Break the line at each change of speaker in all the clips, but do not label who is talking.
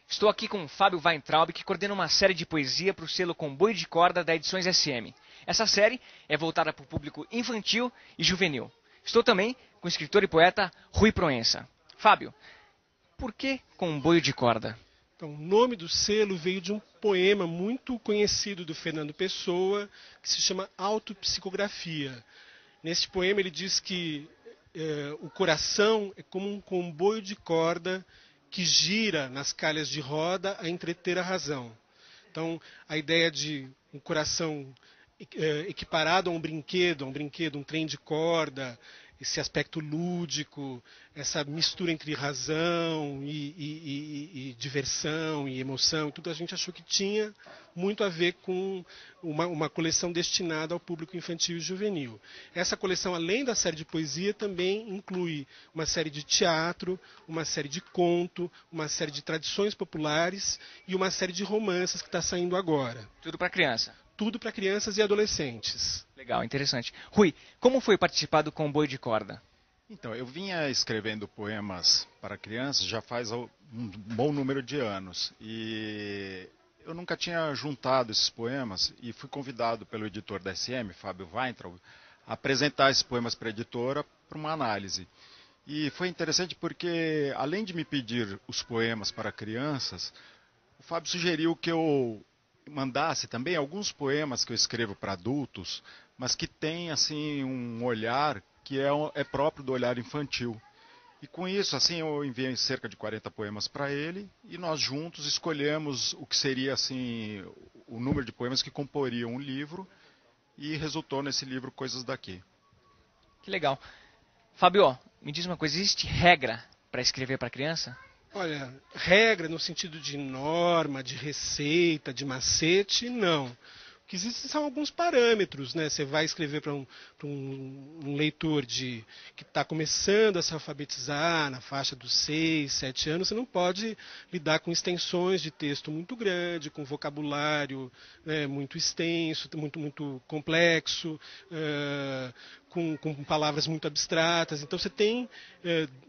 Estou aqui com o Fábio Weintraub, que coordena uma série de poesia para o selo Comboio de Corda da Edições SM. Essa série é voltada para o público infantil e juvenil. Estou também com o escritor e poeta Rui Proença. Fábio, por que Comboio de Corda?
Então, o nome do selo veio de um poema muito conhecido do Fernando Pessoa, que se chama Autopsicografia. Nesse poema ele diz que o coração é como um comboio de corda que gira nas calhas de roda a entreter a razão. Então, a ideia de um coração equiparado a um brinquedo, um trem de corda, esse aspecto lúdico, essa mistura entre razão e diversão e emoção, tudo a gente achou que tinha muito a ver com uma coleção destinada ao público infantil e juvenil. Essa coleção, além da série de poesia, também inclui uma série de teatro, uma série de conto, uma série de tradições populares e uma série de romances que está saindo agora.
Tudo para criança.
Tudo para crianças e adolescentes.
Legal, interessante. Rui, como foi participar do Comboio de Corda?
Então, eu vinha escrevendo poemas para crianças já faz um bom número de anos. E eu nunca tinha juntado esses poemas e fui convidado pelo editor da SM, Fábio Weintraub, a apresentar esses poemas para a editora para uma análise. E foi interessante porque, além de me pedir os poemas para crianças, o Fábio sugeriu que eu mandasse também alguns poemas que eu escrevo para adultos, mas que tem assim um olhar que é próprio do olhar infantil. E com isso, assim, eu enviei cerca de 40 poemas para ele e nós juntos escolhemos o que seria assim o número de poemas que comporiam um livro e resultou nesse livro Coisas Daqui.
Que legal. Fábio, me diz uma coisa, existe regra para escrever para criança?
Olha, regra no sentido de norma, de receita, de macete, não. O que existem são alguns parâmetros, né? Você vai escrever para um leitor que está começando a se alfabetizar na faixa dos 6, 7 anos, você não pode lidar com extensões de texto muito grande, com vocabulário, né, muito extenso, muito complexo, com palavras muito abstratas. Então você tem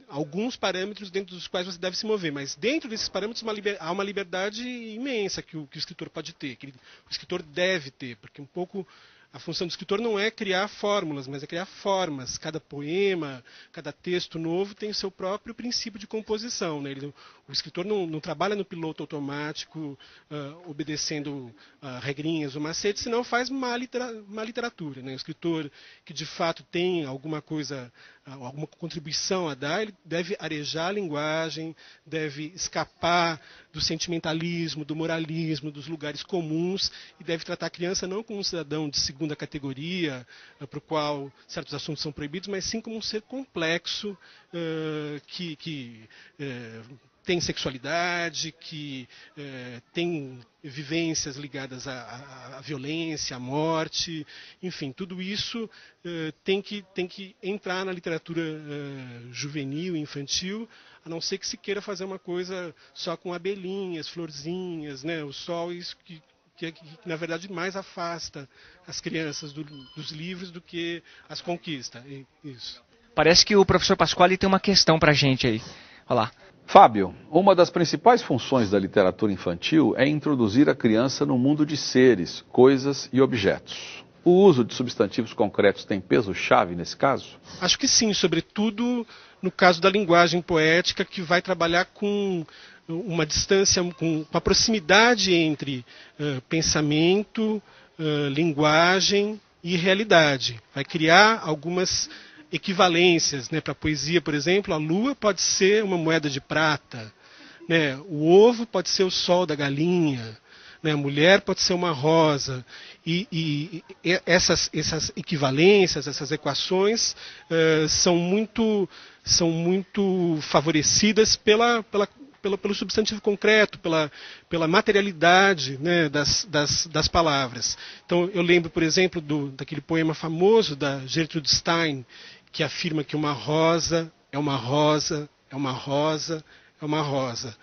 alguns parâmetros dentro dos quais você deve se mover, mas dentro desses parâmetros há uma liberdade imensa que o escritor pode ter, que o escritor deve ter, porque um pouco a função do escritor não é criar fórmulas, mas é criar formas. Cada poema, cada texto novo tem o seu próprio princípio de composição, né? O escritor não trabalha no piloto automático, obedecendo regrinhas ou macetes, senão faz má literatura, né? O escritor que de fato tem alguma coisa, alguma contribuição a dar, ele deve arejar a linguagem, deve escapar do sentimentalismo, do moralismo, dos lugares comuns e deve tratar a criança não como um cidadão de segunda categoria, para o qual certos assuntos são proibidos, mas sim como um ser complexo que tem sexualidade, que tem vivências ligadas à violência, à morte, enfim, tudo isso tem que entrar na literatura juvenil, infantil, a não ser que se queira fazer uma coisa só com abelhinhas, florzinhas, né, o sol, isso que na verdade mais afasta as crianças dos livros do que as conquista. Isso.
Parece que o professor Pasquale tem uma questão para a gente aí. Olha lá.
Fábio, uma das principais funções da literatura infantil é introduzir a criança no mundo de seres, coisas e objetos. O uso de substantivos concretos tem peso-chave nesse caso?
Acho que sim, sobretudo no caso da linguagem poética, que vai trabalhar com uma distância, com a proximidade entre pensamento, linguagem e realidade. Vai criar algumas equivalências, né? Para a poesia, por exemplo, a lua pode ser uma moeda de prata, né? O ovo pode ser o sol da galinha, né? A mulher pode ser uma rosa. E essas equivalências, essas equações são muito favorecidas pelo substantivo concreto, pela materialidade, né, das palavras. Então, eu lembro, por exemplo, daquele poema famoso da Gertrude Stein, que afirma que uma rosa é uma rosa, é uma rosa, é uma rosa.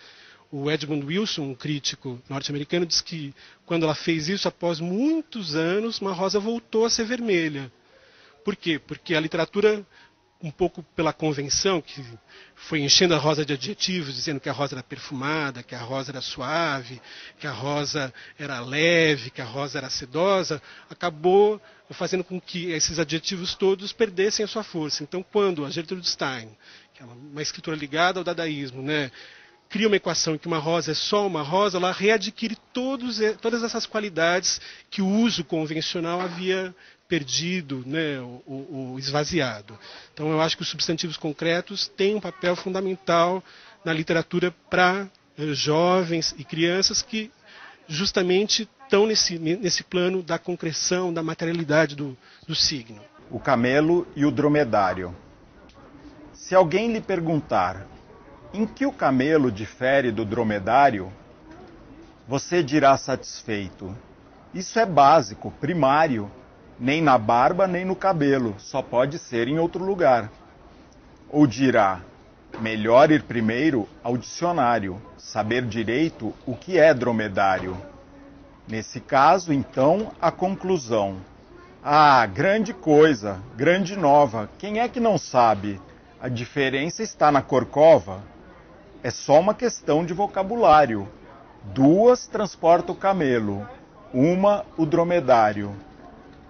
O Edmund Wilson, um crítico norte-americano, diz que quando ela fez isso, após muitos anos, uma rosa voltou a ser vermelha. Por quê? Porque a literatura um pouco pela convenção, que foi enchendo a rosa de adjetivos, dizendo que a rosa era perfumada, que a rosa era suave, que a rosa era leve, que a rosa era sedosa, acabou fazendo com que esses adjetivos todos perdessem a sua força. Então, quando a Gertrude Stein, que é uma escritora ligada ao dadaísmo, né, cria uma equação em que uma rosa é só uma rosa, ela readquire todas essas qualidades que o uso convencional havia perdido, né, ou esvaziado. Então, eu acho que os substantivos concretos têm um papel fundamental na literatura para jovens e crianças que justamente estão nesse plano da concreção, da materialidade do signo.
O camelo e o dromedário. Se alguém lhe perguntar em que o camelo difere do dromedário, você dirá satisfeito: isso é básico, primário, nem na barba nem no cabelo, só pode ser em outro lugar. Ou dirá: melhor ir primeiro ao dicionário, saber direito o que é dromedário. Nesse caso, então, a conclusão: ah, grande coisa, grande nova, quem é que não sabe? A diferença está na corcova. É só uma questão de vocabulário. 2 transporta o camelo, 1 o dromedário.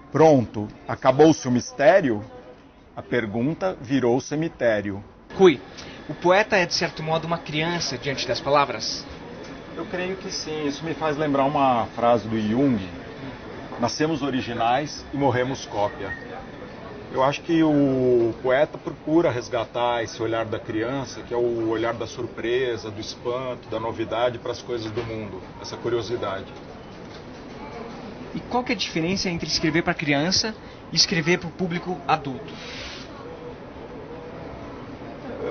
Pronto, acabou-se o mistério? A pergunta virou cemitério.
Rui, o poeta é de certo modo uma criança diante das palavras?
Eu creio que sim. Isso me faz lembrar uma frase do Jung: nascemos originais e morremos cópia. Eu acho que o poeta procura resgatar esse olhar da criança, que é o olhar da surpresa, do espanto, da novidade para as coisas do mundo, essa curiosidade.
E qual que é a diferença entre escrever para criança e escrever para o público adulto?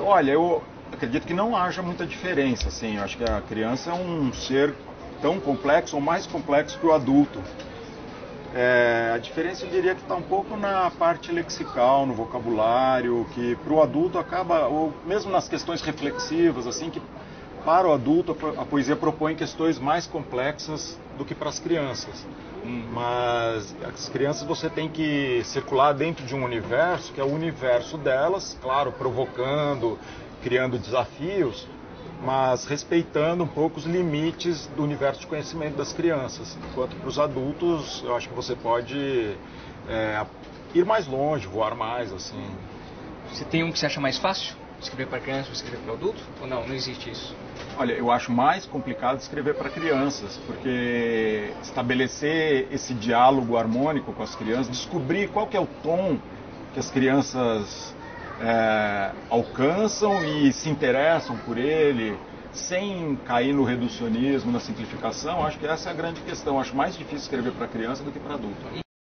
Olha, eu acredito que não haja muita diferença, assim. Eu acho que a criança é um ser tão complexo ou mais complexo que o adulto. A diferença, eu diria, que está um pouco na parte lexical, no vocabulário, que para o adulto acaba, ou mesmo nas questões reflexivas, assim, que para o adulto a poesia propõe questões mais complexas do que para as crianças. Mas as crianças você tem que circular dentro de um universo, que é o universo delas, claro, provocando, criando desafios, mas respeitando um pouco os limites do universo de conhecimento das crianças. Enquanto para os adultos, eu acho que você pode ir mais longe, voar mais, assim.
Você tem um que você acha mais fácil? Escrever para criança ou escrever para adulto? Ou não, não existe isso?
Olha, eu acho mais complicado escrever para crianças, porque estabelecer esse diálogo harmônico com as crianças, descobrir qual que é o tom que as crianças alcançam e se interessam por ele, sem cair no reducionismo, na simplificação, acho que essa é a grande questão. Acho mais difícil escrever para criança do que para adulto.